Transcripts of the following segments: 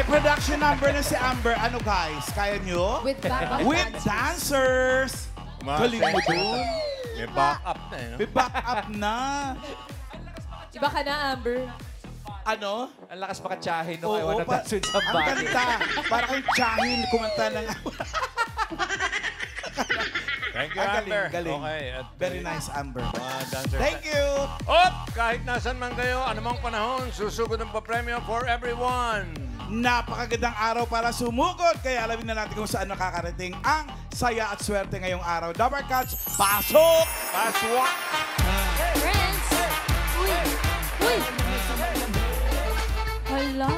production number na si Amber. Ano guys? Kaya nyo? With backup With dancers. dancers. Galing mo dun. May backup na eh. May back up na. Iba ka na, Amber. Ano? Ang lakas makatsahin nung I Oo, Wanna Dance with ang Somebody. ganda. Para kang tsahin kumanta ng... Thank you, Ang Amber. galing. Okay. At Very nice, Amber. mga dancer. Thank you. Kahit nasan man kayo, anumang panahon, susugod ang papremyo for everyone. Napakagandang araw para sumugod. Kaya alamin na natin kung saan nakakarating ang saya at swerte ngayong araw. Dabar Cats, pasok! Paswak! Friends! Uy! Uy! Hala!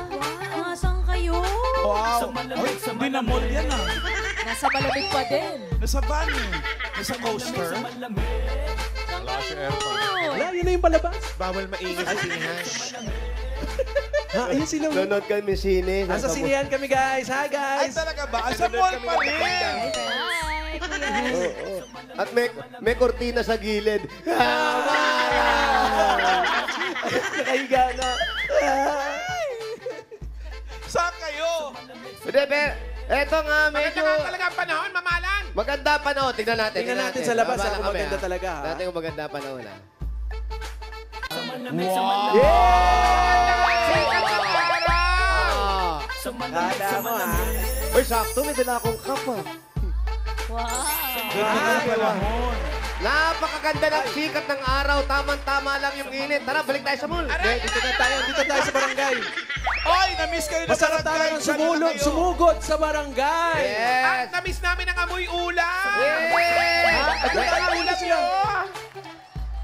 Nasaan kayo? Wow! Ay, hindi na mall yan ah. Nasa malamig pa din. Nasa van eh. Nasa coaster. Wala si aircon. Wala, yun na yung palabas. Bawal maingay sa sinihan. Ha, ayun sila. Nanonood kami sine. Nasa sinihan kami, guys. Hi, Ay, guys. talaga ba? Ay, sa mall pa rin. Hi, kuya. At may kortina sa gilid. Nakahiga na. Saan kayo? Hindi, eto nga, medyo... Maganda nga talaga ang panahon, mamalan. Maganda panahon. Tignan natin. Tingnan natin sa labas, Babala kung kami, maganda ha? talaga, ha? Natin kung maganda panahon, ha? Wow! Kada mo, ha? Uy, sakto. May dala akong cup, ha? Wow! Ganda ng panahon. Napakaganda ng sikat ng araw. Tamang-tama lang yung init. Tara, balik tayo sa mall. Dito na tayo. Dito tayo sa barangay. Oy, na-miss kayo na Masarap talagang sumugod sa barangay. Yes! At na-miss namin ang amoy ulam. Yes! At ang ulam sila.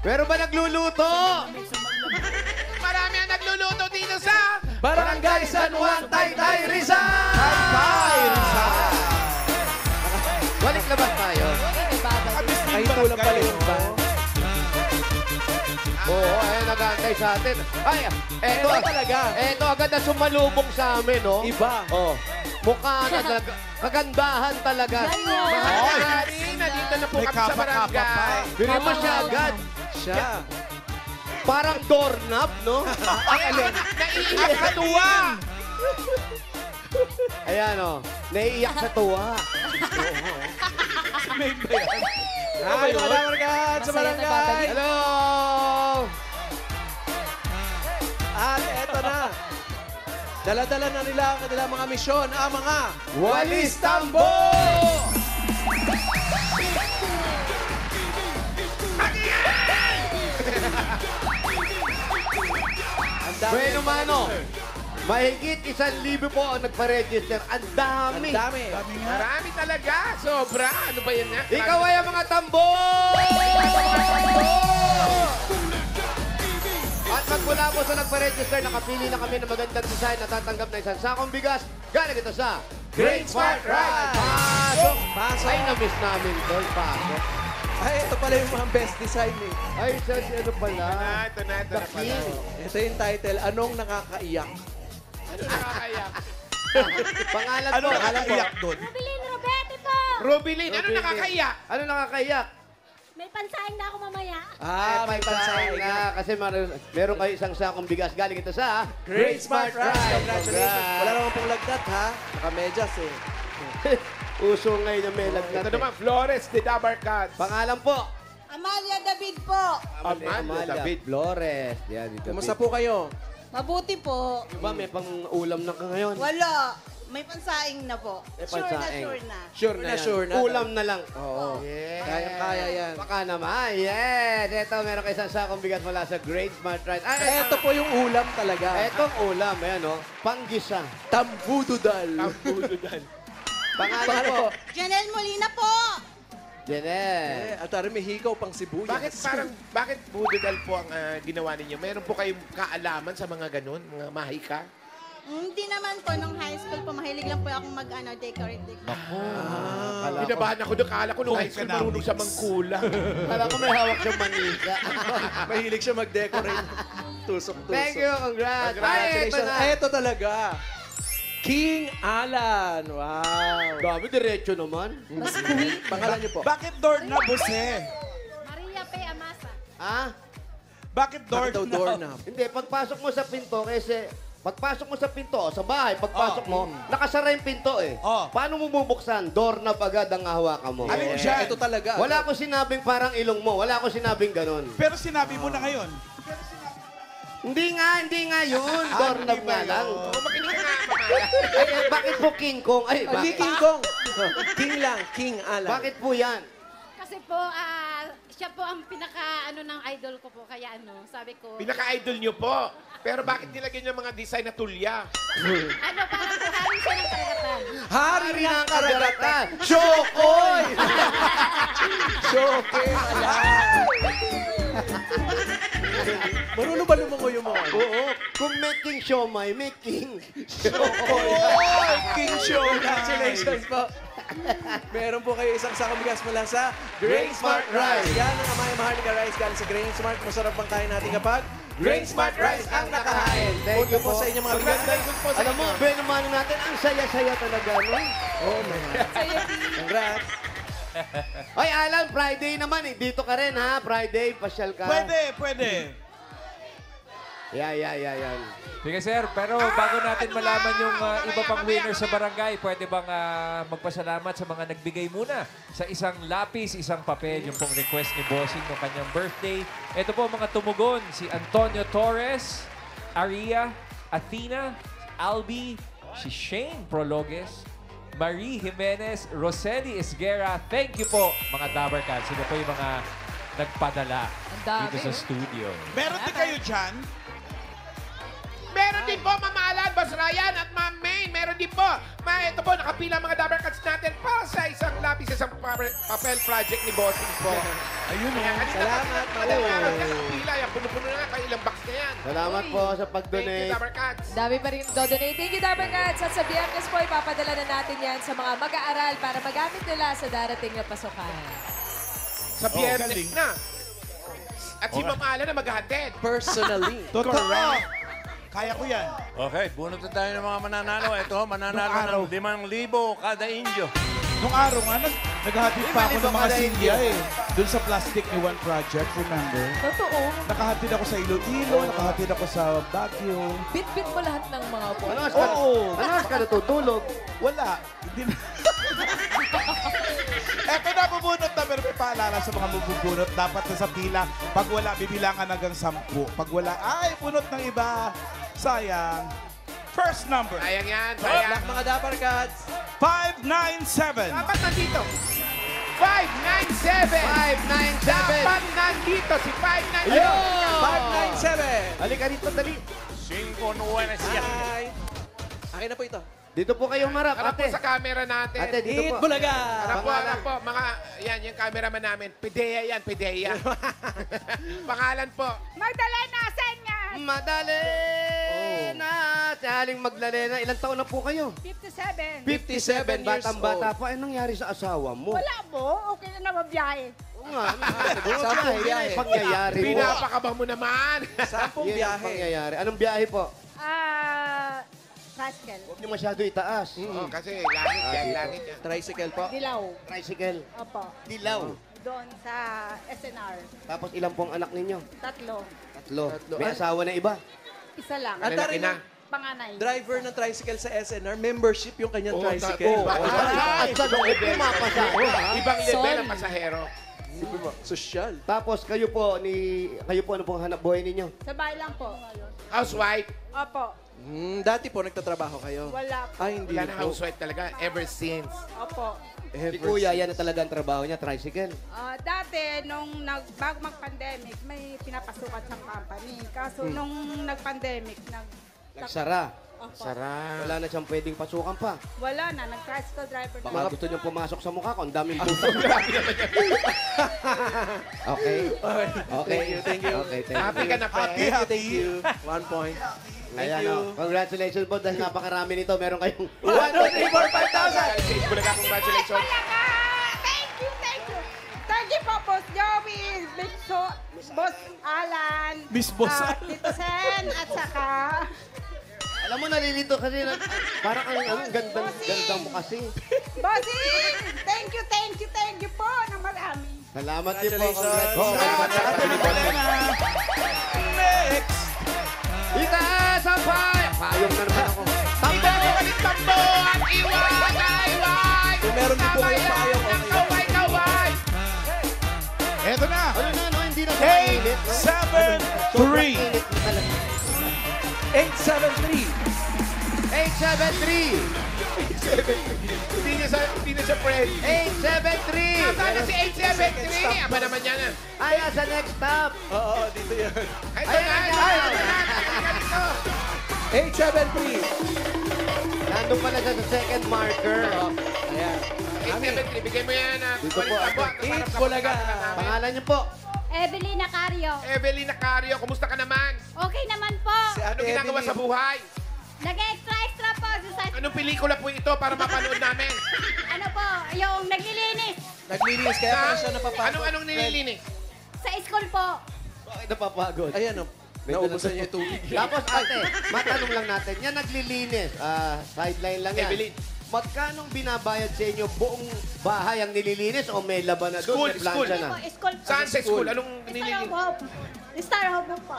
Pero ba nagluluto? Marami ang nagluluto dito sa... Barangay San Juan, Taytay, Rizal. Bye, Rizal. Balik labas tayo. Kahit tulang pala yung ba? Oo, ayun, nag-aantay sa atin. Ay, eto talaga. Eto, agad na sumalubong sa amin, no? Iba. Oh, mukha na kagandahan talaga. Mahal na rin. Nandito na po May kami sa kapa-kapa pa. barangay. Bili mo siya agad. Siya. Parang doorknob, no? Naiiyak sa tuwa. Ayan, oh. Naiiyak sa tuwa. May bayan. Hi, mga damargan sa Masaya na barangay. babalik. Hello! At eto na. Dala-dala na nila ang kanilang mga misyon, ang mga Walis Tambo! ang dami. Bueno, mano. Mahigit 1,000 po ang nagpa-register. Ang dami. Ang dami. Marami talaga. Sobra. Ano ba yan nga? Ikaw ay ang mga tambo! At magmula po sa nagpa-register, nakapili na kami ng magandang design na tatanggap na isang sakong bigas. Galing ito sa Great Smart Ride! Pasok! Pasok. Ay, na-miss namin tol. Pasok. Ay, ito pala yung mga best design eh. Ay, sa ano pala? Ito na pala. Sakit. Ito yung title, Anong Nakakaiyak? Ano nakakaiyak? Pangalan Ano po. nakaiyak doon? Rubilin Roberto po! Rubilin, ano nakakaiyak? Ano nakakaiyak? May pansaing na ako mamaya. May pansay na. Kasi meron kayo isang sakong bigas. Galing ito sa Great Smart Ride! Congratulations! Congrats. Wala naman pong lagdat, ha? Naka-medyas eh. Uso ngayon na may lagnat. Ito naman, Flores de Dabar Cats. Pangalan po. Amalia David po. Amalia David. Flores. Yan, dito. Kumusta po kayo? Mabuti po. Ba, may pang-ulam na ka ngayon? Wala. May pansaing na po. May Sure na, pansaing. sure na. Sure na yan. Sure na. Ulam na lang. Oo. Yes. Kaya yan. Baka naman. Yes. Ito, meron kayo isang sakong bigas mula sa Great Smart Ride. Ito po yung ulam talaga. Etong ulam. Ayan, oh. Panggisa. Tambududal. Pangalan po. Janelle Molina po. Janelle. At tari may hikaw pang sibuyas. Bakit budodal po ang ginawa ninyo? Meron po kayong kaalaman sa mga ganun, mga mahika? Hindi naman po, nung high school po, mahilig lang po akong decorate. Kala ko, Binabahan ako doon, kala ko nung high school marunong sa Economics. mangkulang. kala ko may hawak siyang manika. Mahilig siya mag-decorate. Tusok-tusok. Thank you. Congrats. Congratulations. Ay, Ito talaga. King Alan. Wow. Gabi, diretso naman. Mas sweet. Pangalan niyo po. Bakit doorknob, Jose? Maria P. Amasa. Ah? Bakit Bakit daw doorknob? doorknob? Hindi, pagpasok mo sa pinto, kasi Pagpasok mo sa pinto, sa bahay, pagpasok mo, nakasara yung pinto eh. Paano mo bubuksan? Doorknob agad ang hahawakan mo. Alin dyan? Ito talaga. Wala ko sinabing parang ilong mo. Wala ko sinabing ganun. Pero sinabi mo na ngayon. Hindi nga yun. Doorknob hindi ba nga lang. yun? Makinig ka nga, mamala. Ay, bakit po King Kong? Ay, Hindi bakit? King Kong. King lang. King Alan. Bakit po yan? Kasi po, siya po ang pinaka-ano ng idol ko po. Kaya sabi ko, Pinaka-idol nyo po. Pero bakit nilagyan nyo mga design na tulya? parang kuhanin siya ng karagatan. Hari Hari ng ng karagatan. karagatan. Shokoy! Shoke. Marunong ba lumangoy yung mga? Oo. Kung may King Siomay, may King Shokoy. King Show. Congratulations po. Meron po kayo isang sakong bigas mula sa Grain Smart Rice. Yan ang Amaya Maharlika Rice galing sa Grain Smart. Masarap bang kain natin kapag Grain Smart Rice ang nakahain. Thank you po po. sa inyong mga bigas. Alam mo, benuman natin, ang saya-saya talaga, no? Oh, my God. Congrats. Ay, Alan, Friday naman eh. Dito ka rin, ha? Friday, pasyal ka. Pwede. Yan. Sige sir, pero bago natin malaman yung iba pang winner sa barangay, pwede bang magpasalamat sa mga nagbigay muna sa isang lapis, isang papel, yung pong request ni Bossing ng kanyang birthday. Ito po mga tumugon, si Antonio Torres, Aria, Athena, Albi, si Shane Prologues, Marie Jimenez, Roseli Esguera. Thank you po mga Dabber Cats. Sino po yung mga nagpadala Ang dami, dito sa studio. Meron din kayo dyan? Meron din po, Mama Alan, Boss Ryan at Ma'am May. Meron din po. Ito po, nakapila mga Dabber Cats natin para sa isang lapis, isang papel project ni Bossing po. Ayun o. Salamat, Madalang araw yan, nakapila yan. Puno-puno na nga, ilang box na yan. Salamat po sa Thank you, pag-donate. Dabber Cats. Dami pa rin do-donate. Thank you, Dabber Cats. At sa Biyernes po, ipapadala na natin yan sa mga mag-aaral para magamit nila sa darating na pasukan. Sa Biyernes galing. na. At si Mama Alan na maghahatid. Personally. Totoo. Kaya ko yan. Okay, bunot na tayo ng mga mananalo. Ito, mananalo ng 5,000 kada inyo. Nung araw nga, naghahatid pa ako ng mga silya eh. Doon sa plastic ni One Project, remember? Totoo. Nakahatid ako sa Iloilo, nakahatid ako sa Baguio. Bit-bit mo lahat ng mga po. Ano ka? Ano ka natutulog? Wala. Hindi na. Eto na, bubunot na. Pero may paalala sa mga bubunot. Dapat na sa pila. Pag wala, bibilangan hanggang 10. Pag wala, ay, bunot ng iba. Sayang. First number. Sayang yan, Good sayang. luck, mga Dabber Cats. 597. Dapat nandito. 597. 597. Dapat nandito si 597. Ayun! 597. Halika rito, dali. 597. Hi. Akin na po ito. Dito po kayong marap, Harap po ate. sa camera natin. Ate, dito Hit po. Bulaga. Harap po. Mga, yan, yung cameraman namin. Pideya yan, Pideya. Pangalan po. Magdalena, Senya! Madali na. Si Aling Magdalena, ilang taon na po kayo? 57. 57 years Batang-bata pa. Anong nangyari sa asawa mo? Wala po. Okay na mabiyahe. Oo nga. Sampung biyahe. Pangyayari po. Pinapakaba mo naman. Sampung Yan ang biyahe. pangyayari. Anong biyahe po? Pascal. Huwag niyo masyado itaas. Oh, kasi langit yan, langit yan. Tricycle po. Dilaw. Tricycle. Opo. Dilaw. Doon sa SNR. Tapos ilan pong anak ninyo? 3. Tatlo. Tatlo. May asawa na iba. Isa lang. At Lalaki rin na. Panganay. driver ng tricycle sa SNR, membership yung kanyang tricycle. At sa loob pumapasa. Ibang level Sol. ang pasahero. Social. Tapos kayo po ano pong hanap buhay ninyo? Sa bahay lang po. Housewife. Opo. Dati po nagtatrabaho kayo. Wala po. Ay, hindi Wala na po. housewife talaga. Ever since. Opo. Si Kuya, yan na talaga ang trabaho niya, tricycle. Dati, bago mag-pandemic, may pinapasukat sa company. Kaso nung nag-pandemic, Nagsara. Opo. Sarap. Wala na siyang pwedeng pasukan pa. Wala na, nag-tricycle driver na. Baka gusto niyong pumasok sa mukha ko. Ang daming buto. Okay. Okay. Thank you. Okay, thank Happy you. ka na, pre. Thank you. 1 point. Thank Ayan, you. oh. Congratulations po dahil napakarami nito. Meron kayong 1, 2, 3, 4, 5,000. Bulaga, congratulations. Thank you, thank you. Thank you po, Boss Joey, Boss Alan, Miss Boss Alan. Tito Sen, at saka... Alam mo, nalilito kasi parang ang ganda mo kasi. Bossing! Thank you po ng marami. Salamat din po. Congratulations. Congratulations. Next! Itaas ang 5! Payong na naman ako. Tambo! Balik tambo! At iwan! Kung meron din po kayong payong, okay. Kaway! Eto na. Ano na, no? Hindi na siya 8, mainit. 7, Sobrang 3. init na talaga. 873. 873. Hindi na siya friend. 873. Nasaan na si 873? Aba naman yan ah. Ay, sa next stop. Oo, dito yan. Ito na, ito na. 873. Nandun pala siya sa second marker. Ayan. 873, bigay mo yan ah. Dito po. Eat Bulaga. Pangalan niyo po. Evelina Cario. Evelyn Nacario, kumusta ka naman? Okay naman po. Si Ano Ate ginagawa Evelyn. sa buhay? Nag-extra po. Anong pelikula po ito para mapanood namin? Ano po, yung naglilinis. Naglinis, kaya pala siya napapagod. Anong nililinis? Sa school po. Bakit napapagod? Ayan, oh. Naubusan niya yung tubig. Tapos ate, matanong lang natin, yan naglilinis. Sideline lang yan. Evelyn. Magkanong binabayad sa inyo? Buong bahay ang nililinis o may laban na doon? School, May plancha school. na? School po. Saan sa school? Anong Star nililinis? Hope. Star Hope po.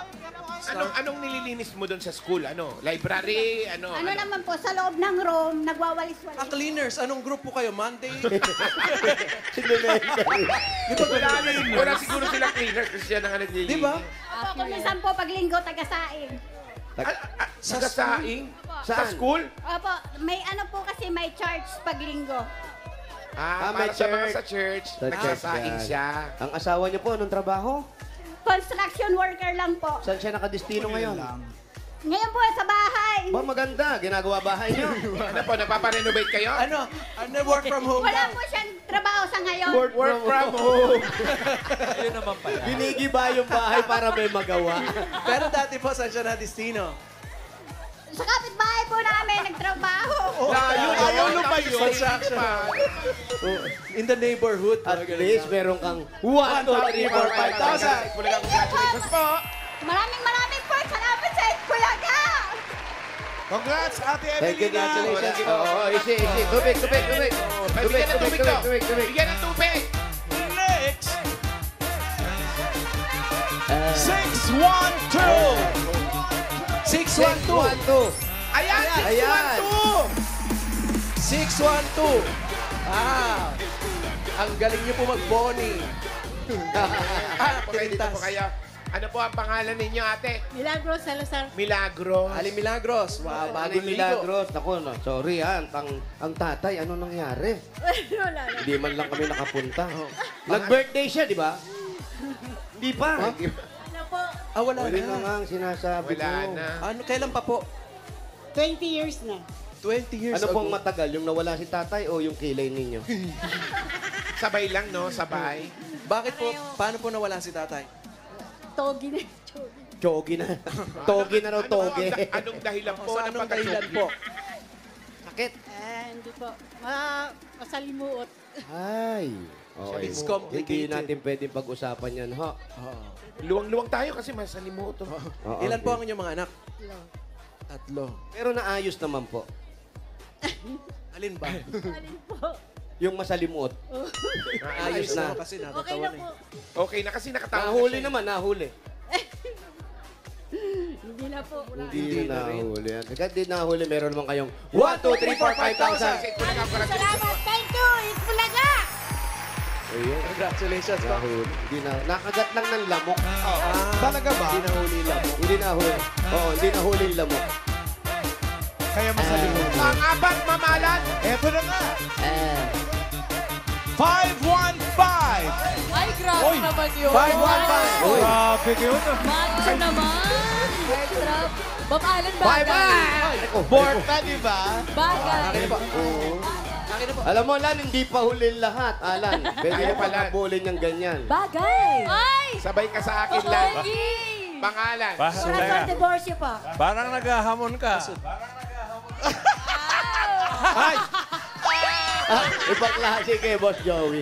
Anong nililinis mo doon sa school? Ano? Library? Ano? Ano naman po, sa loob ng room, nagwawalis-walis. Cleaners, anong group po kayo? Monday? Di ba Wala na yun. Wala siguro silang cleaner kasi siya nang naglilinis. Di ba? Opo, kung minsan po, pag linggo, taga-saing. Sa saing? Sa Saan? school? Opo, may ano po kasi, may charge pag linggo. may Para sa mga church. sa church. Sa church Nagsasaing yan. siya. Ang asawa niyo po, anong trabaho? Construction worker lang po. Saan siya nakadestino ngayon? Ngayon po, sa bahay. Ba, maganda. Ginagawa bahay niyo. Ano po, nagpaparenovate kayo? Ano? Work from home Wala lang. po siyang trabaho sa ngayon. Work from home. Ayun naman pala. Ginigiba yung bahay para may magawa. Pero dati po, saan siya na destino? Sa kapitbahay po namin, nagtrabaho. Layo pa yun. Construction. In the neighborhood. At least meron kang 1, 2, 3, 4, 5,000. Bulaga, congratulations po. Maraming po. Salamat sa Bulaga. Congrats, Ate Evelyn. Thank you, congratulations. Oo, easy. Tubig. Bigyan ng tubig to. Bigyan ng tubig. Next. 612. 612. Ayan, Ayan. 612. Ah. Ang galing niyo po mag-boni. Pagkainita po kayo. Ano po ang pangalan ninyo, ate? Milagros Salazar. Milagros. Ali Milagros. Wow, bagong Bagong ligo. Milagros. Naku, no. Sorry ha. Ang tatay, ano nangyari? Wala na. Hindi man lang kami nakapunta. Nag-birthday siya, di ba? Hindi pa. Ano po? Ah, wala Wala na na. nga ang sinasabi Wala ko. na. Ano, kailan pa po? 20 years na. 20 years Ano ago. pong matagal? Yung nawala si tatay o yung kilay ninyo? Sabay lang, no? Sabay. Bakit po? Paano po nawala si tatay? Togi na. Chogi na. Togi na raw, togi. Anong dahilan po? So, anong dahilan po? Sakit. Hindi po. Masalimuot. Ay. Okay. It's complicated. Hindi natin pwedeng pag-usapan yan, ha? Luwang-luwang tayo kasi masalimuot. Oo, Ilan po okay. ang inyong mga anak? Tatlo. Pero naayos naman po. Alin ba? Alin po? Yung masalimuot. Ayos na. na. Kasi Okay natatawan na po. Okay na kasi nakatawa Nahuli naman, nahuli. Hindi na po. Hindi na nahuli. Teka, di nahuli. Meron naman kayong 1, 2, 3, 4, 5,000. Salamat. Thank you. It's Bulaga. Ayun. Congratulations po. Nahuli. Hindi na. Nakagat lang ng lamok. Talaga ba? Hindi nahuli lang. Hindi nahuli. Oo, hindi nahuli yung lamok. Kaya masalimuot. Ang apat, mamalan. Eto na nga. 515. Ay, grabe Oy, naman yun. 515. Uy. Grabe kayo na. Macho naman. Extra. Bapalan bagay. Borta, di ba? Bagay. Akin na po. Oo. Akin na po. Alam mo, Alan, hindi pa huli lahat, Alan. Pwede Ay, mo pala. pagkabulin ng ganyan. Bagay. Ay! Sabay ka sa akin lang. Ay! Pangalan. Corazon Divorcio po. Parang naghahamon ka. Ay! Ibang klase kay Boss Joey.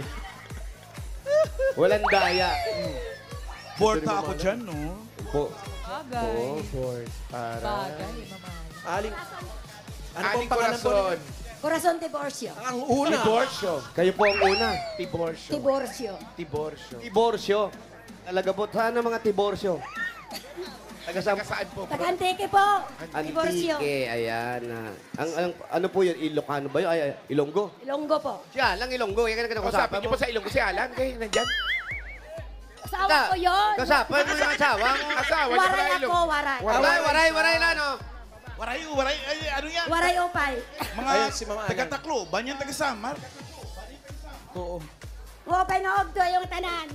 Walang daya. Borta ako dyan, no? Po. Bagay. Para. Bagay, mama. Aling. Ano pong Aling pangalan po? Corazon. Corazon Divorcio. Ang una. Tiborcio. Kayo po ang una. Tiborcio. Divorcio. Tiborcio. Tiborsyo. Talaga po. Sana mga tiborsyo. Taga saan? Taga saan po? Tagantike po. Divorcio. Antike, ayan. Ano po yun? Ilocano ba yun? Ay, Ilonggo? Ilonggo po. Siya lang Ilonggo. Yan ka Kausapin na niyo po sa Ilonggo si Alan. Kayo nandyan? Asawa ko yun. Kasapan mo yung asawa. Asawa niyo Waray pala ako, Ilonggo. waray. Waray lang, no? Waray, ay, ano yan? Waray opay. Mga Ayun, si Mama Alan. taga-Tacloban, yan taga-Samar. Oo. Opay nga ogdo yung tanan.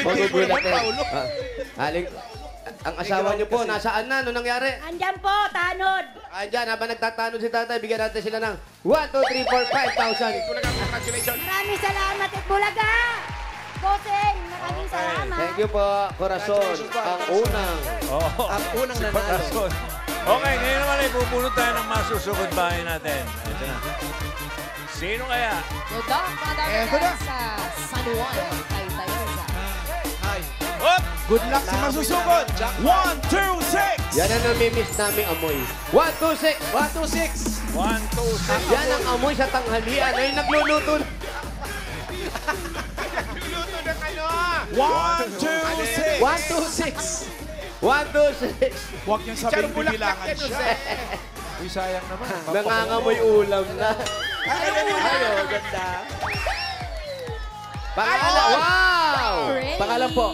Magugulat eh. Aling, ang asawa niyo po, nasaan na? Ano nangyari? Andyan po, tanod. Andyan, habang nagtatanong si tatay, bigyan natin sila ng 1, 2, 3, 4, 5,000. Congratulations. Maraming salamat at bulaga. Bossing, maraming salamat. Thank you po, Corazon. Ang unang. Oo. Ang unang Si nanalo. Corazon. Okay, ngayon naman ay pupulot tayo ng masusugod bahay natin. Ito na. Sino kaya? Good luck, mga Dabber Cats sa San Juan, Taytay Rizal. Hi. Up! Good luck sa masusugod. 1, 2, 6. Yan ang namimiss namin amoy. 1, 2, 6. 1, 2, 6. 1, 2, 6. Yan ang amoy sa tanghalian. Ay, nagluluto. Luluto ng ano? 1, 2, 6. 1, 2, 6. 1, 2, 6. Huwag niyong sabihin Bulaklak bibilangan yan, siya. Jose. Uy, sayang naman. Nangangamoy ulam na. Ayo, ganda. Pangalan. Wow! Pangalan po.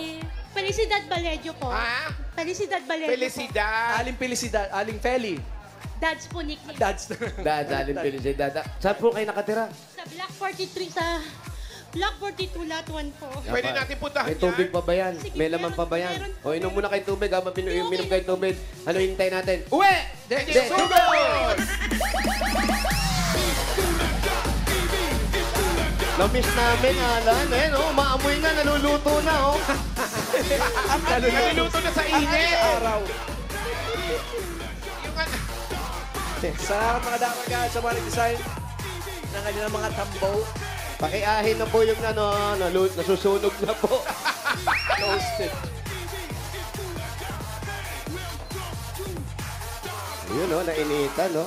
Felicidad Valejo po. Ha? Felicidad Valejo Felicidad. Aling Felicidad, Aling Feli. po. Dads po nickname. Dads. Dadalhin felicidad. Saan po kayo nakatira? Sa Block 43 sa Block 42 lot 1 po. Pwede natin puntahan May tubig yan. pa ba yan? Sige, May laman pa ba yan? meron. O, inom muna kayong tubig. Habang minom kayong tubig. Ano hintay natin? Uwi! Hindi, sugod! Na-miss namin, Alan. Eh, no? Maamoy na, naluluto na, oh. Naluluto na sa init. Araw. Yung ano. Salamat mga damagan sa mga design ng kanilang mga tambo. Pakiahin na po yung nasusunog na po. Toasted. Ayun, no? Nainitan, no?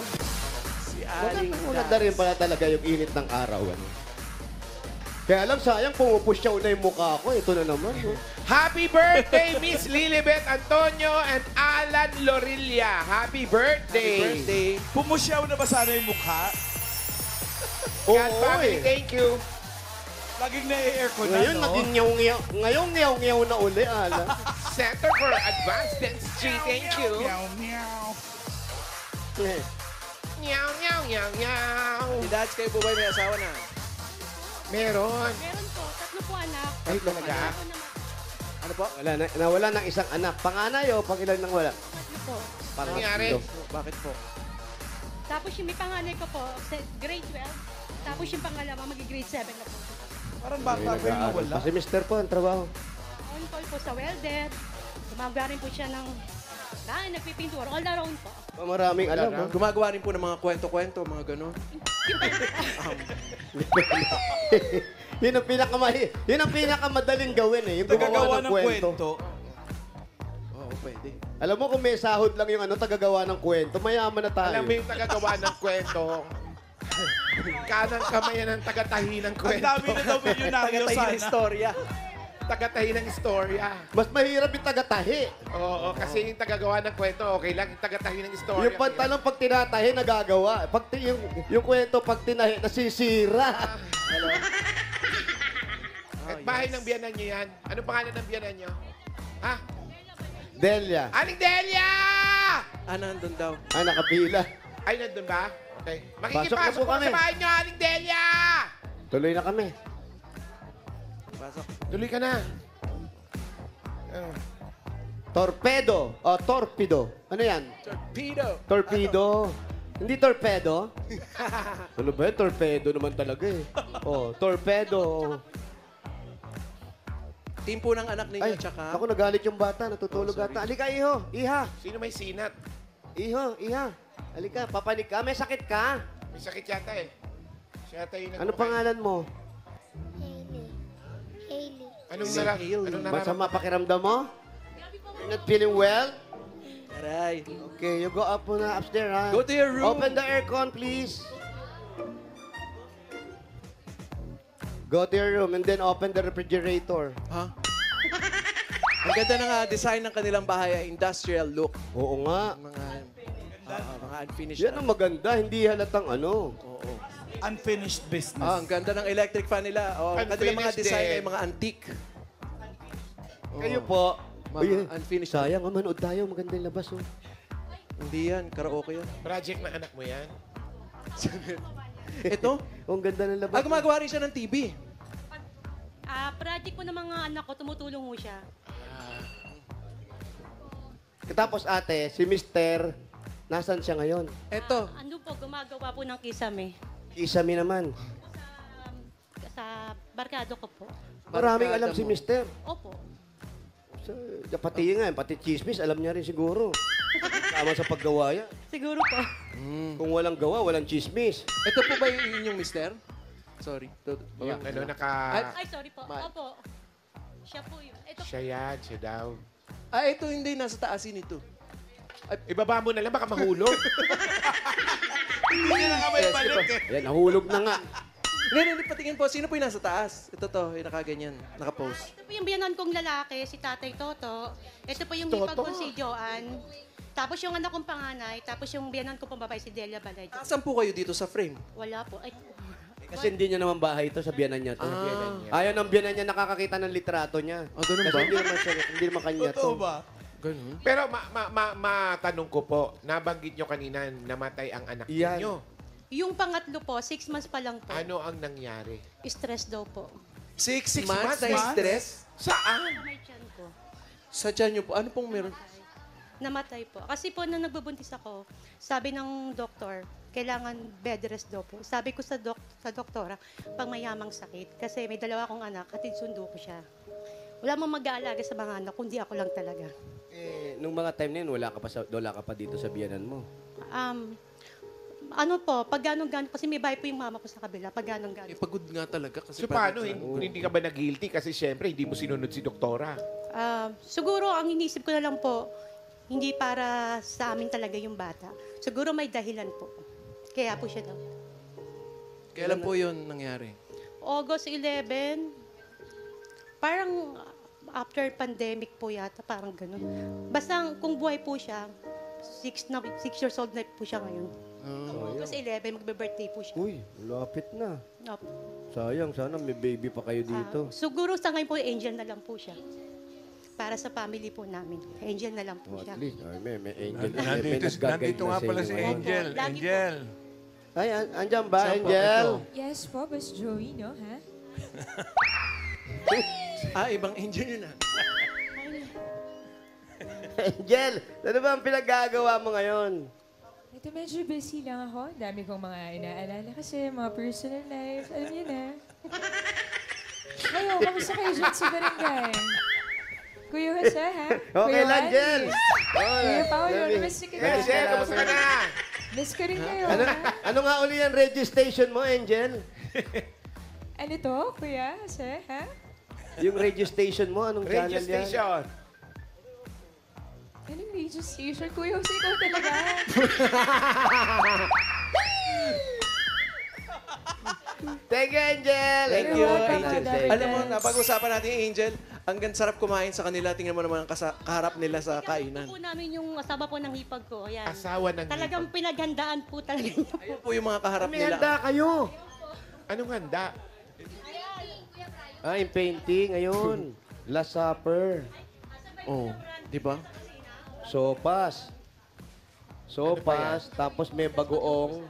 Si Aling Maganda rin pala talaga yung init ng araw, ano? Kaya lang, sayang, pumupusyaw na yung mukha ko. Ito na naman, no? Happy birthday, Miss Lilibet Antonio and Alan Lorilla. Happy birthday. birthday. Pumusyaw na ba sana yung mukha? God Oo, family, eh. thank you. Laging na-aircon na, Ngayon, no? naging nyaw-nyaw. Ngayon, nyaw-nyaw na uli, Ala. Center for Advanced Dentistry, thank you. Meow, meow. Meow, meow, meow, meow. Si Dads, kayo po ba may asawa na? Meron. Meron po, 3 po anak. Ay, talaga? Ako naman, Ano po? Nawala ng isang anak. Panganay o pag ilan nang wala? 3 po. Nangyari? Bakit po? Tapos yung may panganay ko po, grade 12. Tapos yung pangalawa, mag-grade 7 na po. Parang bata pa yung nawala. Kasi mister po, ang trabaho. On call po sa welder. Gumagawa rin po siya ng nagpipintura. All around po. Maraming alam, ha? Gumagawa rin po ng mga kwento-kwento, mga gano'n. Yun ang pinakamadaling gawin, eh. Yung Tagagawa gumawa ng kwento. Oo, pwede. Alam mo, kung may sahod lang yung tagagawa ng kwento, mayaman na tayo. Alam mo yung tagagawa ng kwento. Kanang kamay ng tagatahi ng Ang kwento. dami na daw milyonaryo Tagatay ng sana. istorya. Tagatahi ng istorya. Mas mahirap yung tagatahi. Oo, kasi yung tagagawa ng kwento, okay lang. Yung tagatahi ng istorya. Yung pantalon pag tinatahi, nagagawa. Yung kwento pag tinahi, nasisira. At bahay ng biyanan nyo yan. Anong pangalan ng biyanan nyo? Ha? Delia. Aling Delia! Nandun daw. Nakapila. Ay, nandun ba? Okay. Pasok Makikipasok na po po kami. sa bahay nyo, Aling Delia! Tuloy na kami. Pasok. Tuloy ka na. Torpedo. O, torpedo. Ano yan? Torpedo. Torpedo. Hindi torpedo? Ano ba yun? Torpedo naman talaga eh. Oh, torpedo. Team po ng anak ninyo, Ay, tsaka... ako nagalit yung bata. Natutulog ata. Halika, iho. Iha. Sino may sinat? Iho, iha. Halika, papanik ka. May sakit ka? May sakit yata eh. Siya yata yung Ano pangalan mo? Anong Masama nararamdaman? pakiramdam mo? You're not feeling well? Aray. Okay, you go up muna upstairs, ha? Go to your room. Open the aircon, please. Go to your room and then open the refrigerator. Ha? Ang ganda ng design ng kanilang bahay, industrial look. Oo nga. Mga unfinished. Yan ang maganda, hindi halatang ano. Oo. Unfinished business. Ang ganda ng electric fan nila. Oh, ang kanilang mga Unfinished design din. ay mga antique. Kayo po. Mga Uy, unfinished. sayang, manood tayo. Maganda yung labas, oh. Hindi yan, karaoke yan. Project na anak mo yan. Ito? Oh, ang ganda ng labas. Gumagawa rin siya ng TV. Project po ng mga anak ko, tumutulong mo siya. Tapos ate, si Mister, nasan siya ngayon? Ito. Ano po, gumagawa po ng kisame. Kisame naman. Sa barkado ko po. Maraming Barkada alam si mo. Mister. Opo. Pati nga, pati chismis, alam niya rin siguro. Tama sa paggawa yan. Siguro po. Kung walang gawa, walang chismis. Ito po ba yung inyong mister? Sorry. Yung ano, Ay, sorry po. Opo. Siya po yun. Ito Siya yan, siya daw. Ito hindi. Nasa taasin ito. Ibaba mo na lang, baka mahulog. Hindi na nga may balik eh. Ayan, nahulog na nga. Hindi, patingin po. Sino po yung nasa taas? Ito to, yung nakaganyan. Nakapost. Ito po yung biyanan kong lalaki, si Tatay Toto. Ito po yung hipag ko, si Joanne. Tapos yung anak kong panganay. Tapos yung biyanan ko pang babae, si Delia Balayo. Saan po kayo dito sa frame? Wala po. Ay, Kasi hindi niya naman bahay ito sa biyanan niya to. Ayaw ng biyanan niya nakakakita ng litrato niya. Ganun Kasi ba? hindi naman kanya to. Totoo ba? Ganun. Pero matanong ko po, nabanggit nyo kanina, namatay ang anak Yan. niyo. yung pangatlo po, 6 months pa lang po. Ano ang nangyari? Stress daw po. 6 months months na stress? Saan? May tiyan ko. Sa tiyan niyo po. Ano pong meron? Namatay po. Kasi po, nung nagbubuntis ako, sabi ng doktor, kailangan bed rest daw po. Sabi ko sa doktora, pang mayamang sakit. Kasi may dalawa akong anak, hatid sundo ko siya. Wala mong mag-aalaga sa mga anak, kundi ako lang talaga. Nung mga time na yun, wala ka pa dito sa biyanan mo. Ano po, pag ganong-ganon, kasi may bahay po yung mama ko sa kabila, pag ganong-ganon. Pagod nga talaga. Kasi So paano, hindi ka ba na-guilty? Kasi syempre, hindi mo sinunod si doktora. Siguro, ang inisip ko na lang po, hindi para sa amin talaga yung bata. Siguro may dahilan po. Kaya po siya daw. Kailan po yun nangyari? August 11, parang after pandemic po yata, parang ganun. Basta kung buhay po siya, 6 years old na po siya ngayon. August 11, magbe-birthday po siya. Uy, lapit na. Opo. Sayang, sana may baby pa kayo dito. Siguro sa ngayon po, angel na lang po siya. Para sa family po namin. Angel na lang po siya. At least, may angel. Nandito nga pala si Angel. Lagi Angel. Ay, andyan ba, Angel? Yes po, Boss Joey, no? Ha? Ibang angel yun ah. Angel, ano ba ang pinaggagawa mo ngayon? Ito medyo busy lang ako. Dami kong mga inaalala kasi mga personal life. Alam niyo na. Ngayon, kamusta kayo dyan sa barangay? Kuya Jose, ha? Okay lang, Angel. Kuya Paolo, namiss ka na. Angel, kamusta ka na? Miss ko rin kayo. Ano nga uli yung registration mo, Angel? Ano to, Kuya Jose, ha? Yung radio station mo, anong Radio channel yan? station. Anong radio station? Kuya Jose, ikaw talaga. Thank you, Angel. Thank you, welcome, Angel. Daddy. Alam mo, napag-usapan natin yung Angel. Ang sarap kumain sa kanila. Tingnan mo naman ang kaharap nila sa kainan. Ito po namin yung asawa po ng hipag ko. Ayan. Asawa ng Talagang pinaghandaan po talaga niya po. Ayun po yung mga kaharap May nila. handa kayo. Anong handa? Yung painting, ngayon. Last Supper. Oh, di ba? Sopas. Sopas, tapos may bagoong.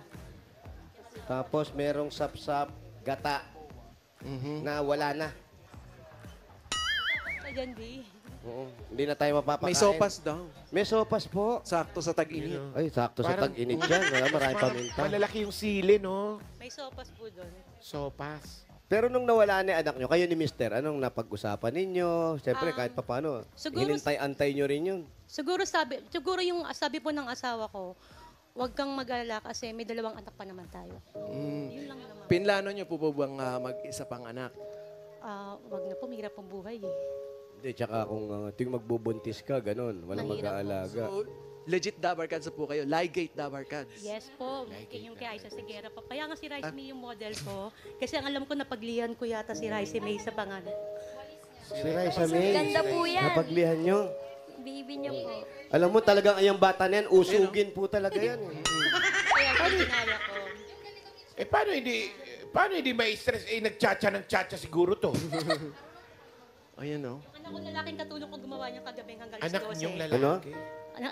Tapos merong sapsap, gata. Na wala na. Ayan, di. Oo, hindi na tayo mapapakain. May sopas daw. May sopas po. Sakto sa tag-init. Ay, sakto sa Parang- tag-init dyan. Wala, marami paminta. Malalaki yung sili, no? May sopas po doon. Sopas. Pero nung nawala na yung anak nyo, kayo ni Mister, anong napag-usapan ninyo? Siyempre, kahit papano, siguro- hinintay-antay nyo rin yun. Siguro yung sabi po ng asawa ko, huwag kang mag-alala kasi may 2 anak pa naman tayo. Yun lang naman. Pinlano niyo po ba bang mag-isa pang anak? Wag na po, mahirap ang buhay eh. Hindi, tsaka kung tuwing magbubuntis ka, ganun, walang Mahirap mag-aalaga. So, legit Dabarkads na po kayo. Ligate Dabarkads. Yes po, yung kay Aiza Sigera pa. Kaya nga si Rice May yung model ko. Kasi ang alam ko na paglihan ko yata si Rice May sa pangalan. Si Raisa May. Ganda po yan. Napaglihan nyo. Baby niyo po. Alam mo talagang ayang bata na yan, usugin po talaga yan. Kaya po ginaya ko. Eh, paano hindi may stress? Eh, nagchacha ng chacha siguro to. Ayan, no? Yung anak ko lalaking katulong ko gumawa niya kagabi hanggang Anak 12. niyong Ano? lalaki.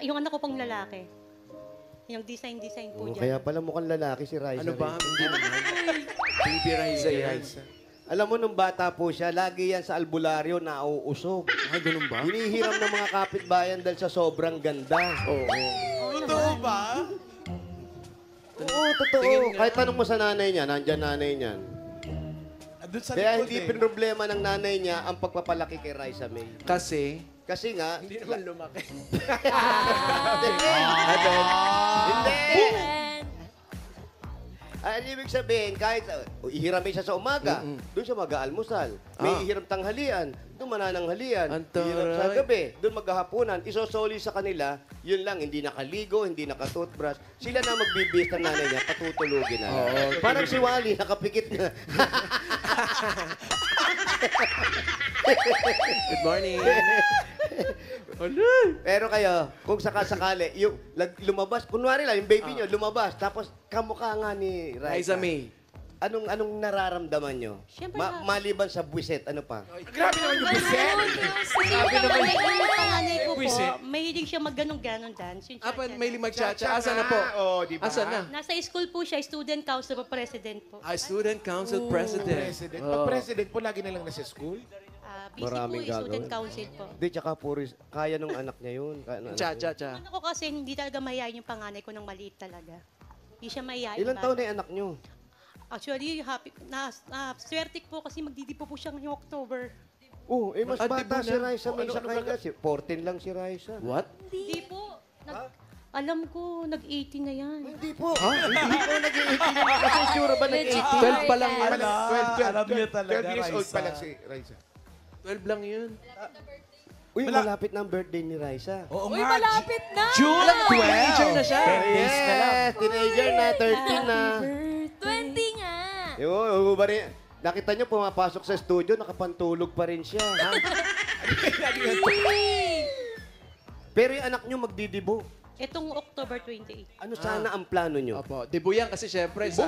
Yung anak ko pong lalaki. Yung design po Oh, dyan. kaya pala mukhang lalaki si Raisa. Ano ba? May. Hindi naman. Baby Raisa yan. Alam mo, nung bata po siya, lagi yan sa albularyo nauusog. Ah, ganun ba? Hinihiram ng mga kapitbayan dahil sa sobrang ganda. Oo. Totoo ba? Oo, totoo. Kahit tanong mo sa nanay niya, nandyan nanay niyan. Doon sa Kaya likod hindi eh. problema ng nanay niya ang pagpapalaki kay Raisa May. Kasi, Kasi nga, hindi naman lumaki. Hindi. Ang ibig sabihin, kahit ihiramin siya sa umaga, doon siya mag-aalmusal. May ihiram tanghalian, doon manananghalian. Antaray. Ihiram sa gabi, doon maghahapunan. Isosoli sa kanila, yun lang, hindi nakaligo, hindi nakatoothbrush. Sila na magbibis ng nanay niya, patutulugin na lang. Parang si Wally, nakapikit na. Good morning. Pero kayo, kung sakasakali, yung lumabas, kunwari lang, yung baby nyo lumabas, tapos kamukha nga ni Raisa Raisa. May. Anong nararamdaman nyo? Siyempre Maliban sa buwiset, ano pa? Grabe naman yung buset. Sabi naman yung panganay ko po, mahilig siya mag-ganon-ganon dance. Yung Apa, cha-cha may dance. limag-chacha. Asa na po? Oh, di ba? Asa na? Nasa school po siya, student council president po. Student Council President. President. Pag president po, lagi na lang nasa school. Busy Maraming po yung student gagawin. council po. Hindi, tsaka puro, kaya nung anak niya yun. Kaya nung anak niya. Cha-cha-cha. Ano ko kasi, hindi talaga mayayain yung panganay ko ng maliit talaga. Hindi siya mayayain. Ilan taon na yung anak nyo? Actually, happy, swerte po kasi magdidipo po siya ngayong October. Oh, mas Ah, bata diba si na? Raisa. May sa kanya. 14 lang si Raisa. What? Hindi po. Alam ko, nag-18 na yan. Hindi po. Hindi po nag-18. Kasi sure ba nag-18? 12 pa lang. Alam niya talaga, 12 years old Raisa. pa lang si Raisa. 12 lang yun. Uy, malapit na ang birthday ni Raisa. Oo Uy, nga. malapit na! June 12. Teenager na siya. Yes, teenager na, 13 na. 20 nga. Yung, nakita niyo pumapasok sa studio, nakapantulog pa rin siya. Ha? Pero yung anak niyo magdidibo. Itong October 28. Ano sana ang plano niyo? Opo. Debut yan kasi syempre sa...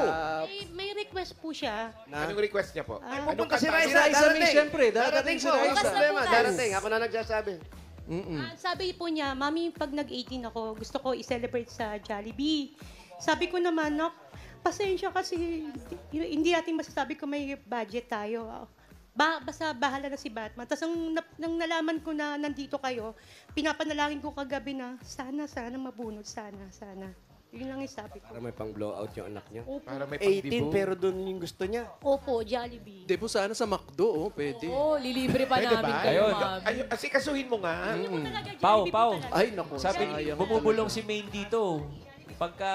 May request po siya. Na? Anong request niya po? Ay, Anong pupunta si kanta? Raisa, Si Raisa May, darating. syempre, darating si po, Raisa. walang problema, Bukas. darating. Ako na nagsasabi. Sabi po niya, Mami, pag nag-18 ako, gusto ko i-celebrate sa Jollibee. Sabi ko naman, Nak, pasensya kasi hindi natin masasabi kung may budget tayo. Basta bahala na si Batman. Tapos nang nalaman ko na nandito kayo, pinapanalangin ko kagabi na sana mabunod. Sana. Yun lang yung sabi ko. Para may pang blowout yung anak niya. Opo, Para may 18 pagdibo. pero doon yung gusto niya. Opo Jollibee. Debut sana sa McDo, oh, pwede. Oo, lilibre pa Pwede namin ba? kayo, Ayun. mami. Ay, kasi kasuhin mo nga. Talaga, Pau, Jollibee Pau. po talaga. Ay, naku. Sabi, sayang. bumubulong si Maine dito. Pagka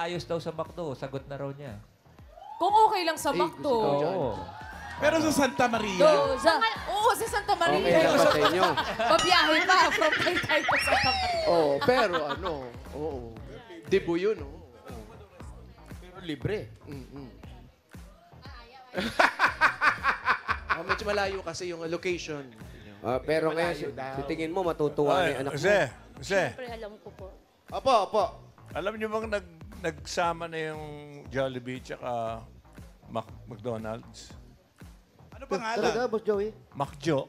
ayos daw sa McDo, sagot na raw niya. Kung okay lang sa McDo. Oo. Pero sa Santa Maria. Oo, sa Santa Okay Maria. lang ba sa inyo? Pabiyahe pa from Taytay to Santa Maria. Oh, pero ano, oo. Debut yun, oh. Pero libre. Medyo malayo kasi yung location. Pero ngayon, si tingin mo, matutuwa na yung anak mo. Jose, Siyempre, alam ko po. Opo. alam niyo bang nagsama na yung Jollibee tsaka McDonald's? Ano pangalan? Talaga, Boss Joey? Macjo.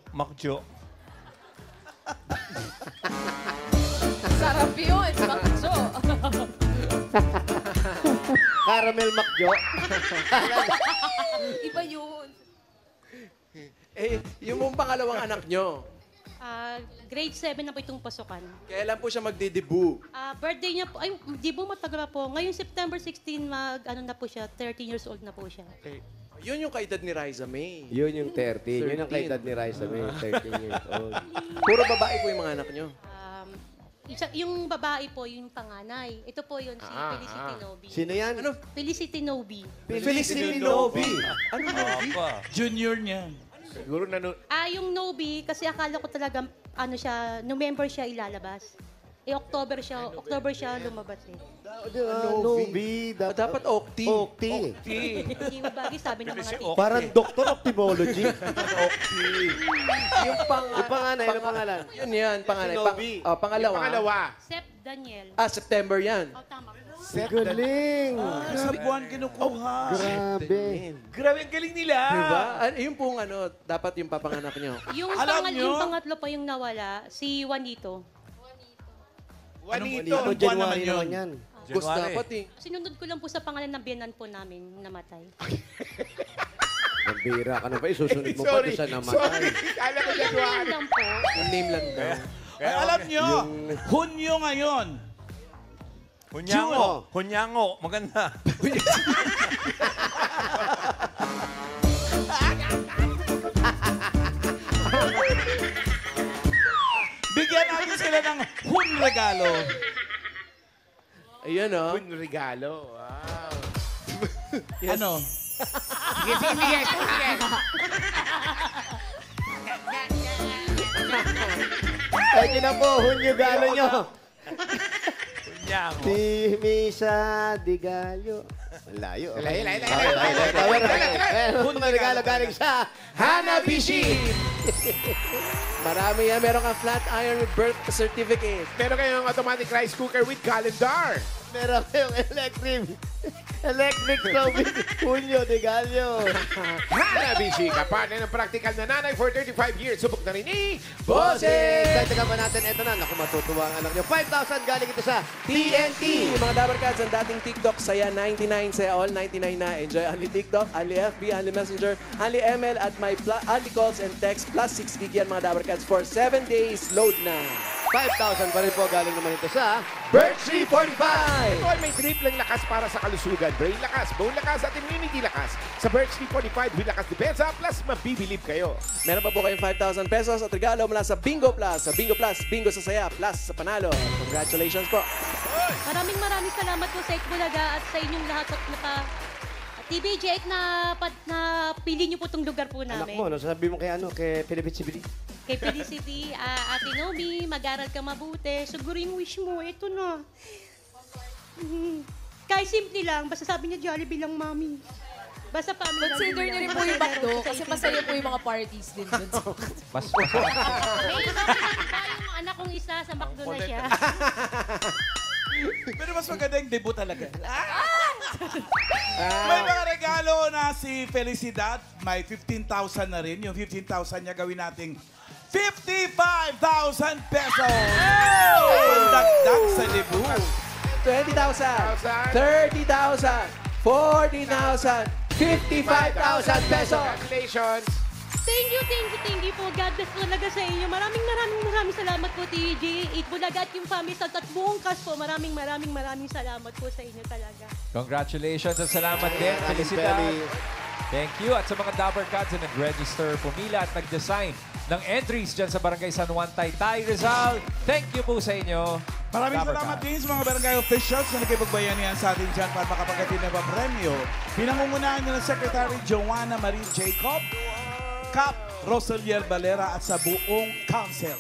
Sarap yun, Makso. Caramel Macjo. Iba yun. Yung mong pangalawang anak nyo, Grade 7 na po itong pasukan. kailan po siya magdi-debut? Birthday niya po, ay, di po matagal pa po. Ngayong September 16, ano na po siya, 13 years old na po siya. Yun yung kaedad ni Raisa May. Yun yung 13. Yun ang 13. kaedad ni Raisa May, 13 years old. Puro babae po yung mga anak nyo. Yung babae po, yung panganay. Ito po yun, si Felicity Nobi. Sino yan? Ano? Felicity Nobi. Felicity Novi. Ano Novi? Junior niya. Siguro Yung Nobi, kasi akala ko talaga, November siya ilalabas. October siya lumabas eh. Novi. Dapat Octi. Octi. Hindi mabagi, sabi ng mga tito. Parang Doctor Ophthalmology. Yung panganay, ano pangalan? Yun yan, panganay. Si Novi. Pangalawa. Pangalawa. Sep Daniel. September yan. Oh, tama. Galing. Sa buwan kinukuha. Grabe. Grabe, ang galing nila. Diba? Yun pong dapat yung papanganak nyo. Yung, Alam nyo? yung pangatlo pa yung nawala, si Juanito. Juanito. Ano, Anong buwan naman January yun? naman yan. Gusto dapat eh. Sinunod ko lang po sa pangalan ng biyanan po namin namatay. Nambira ka na ba? Isusunod mo pa Sorry. doon sa namatay. Sorry. Kala ko Yung January. name lang po. Yung name lang daw. Ay, alam nyo, Hunyo ngayon. Hunyango. Hunyango. Maganda. Bigyan natin sila ng Hun regalo. Ayan Un regalo. Wow. Ano? Sige, sige, sige. Sige. Pwede na po, Hunyo Galo nyo. Hunyango. Si Misa Di Gallo. Malayo. Layo. Hunyo regalo galing sa Hanabishi! Marami yan. Meron kang flat iron with birth certificate. Meron kayong automatic rice cooker with calendar. Meron kayong electric stove with Hunyo Di Gallo. Hanabishi, kapartner ng practical na nanay for 35 years. Subok na rin ni Bossing! Dagdagan pa natin, eto na. Naku, matutuwa ang anak nyo. 5,000 galing ito sa TNT! Mga Dabarkads, ang dating TikTok, saya 99, saya all 99 na. Enjoy only TikTok, only FB, only Messenger, only ML, at my only calls and text, plus 6 gig yan mga Dabarkads for 7 days. Load na! 5,000 pa rin po galing naman ito sa Birch 345! Ito ay may tripling lakas para sa kalusugan. Brain lakas, bone lakas, at immunity lakas. Sa Birch 345, with lakas depensa, plus mabibilib kayo. Meron pa po kayong 5,000 pesos at regalo mula sa Bingo Plus. Sa Bingo Plus, bingo sa saya, plus sa panalo. Congratulations po! Maraming salamat po sa Itbulaga at sa inyong lahat at TBJ na pili niyo po itong lugar po anak namin. mo. Sabi mo kay Pilipit Sibili. Kay Felicity, Ate Nomi, mag-aral ka mabuti. Siguro yung wish mo, ito na. Kahit simple lang, basta sabi niya Jollibee lang, Mami. Basta family lang. Consider niyo rin po yung McDo kasi masaya po yung mga parties din dun. Mas May yung anak kong isa sa McDo na siya. Pero mas maganda yung debut talaga. May mga regalo na si Felicidad. May 15,000 na rin. Yung 15,000 niya gawin nating 55,000 pesos! Pandagdag sa debut. 20,000, 30,000, 40,000, 55,000 pesos! Congratulations! Thank you po. God bless talaga sa inyo. Maraming salamat po, TJ, Itbulaga at yung family sa at buong cast po. Maraming salamat po sa inyo talaga. Congratulations at salamat din. Felicidad. Thank you. At sa mga Dabarkads na nag-register, pumila at nag-design ng entries dyan sa Barangay San Juan, Taytay, Rizal. Thank you po sa inyo. Maraming salamat din sa mga barangay officials na nakipagbayanihan sa atin dyan para makapagkatid na premyo. Pinangungunahan niyo ng Secretary Joanna Marie Jacob, Cap Rosalier Valera at sa buong council.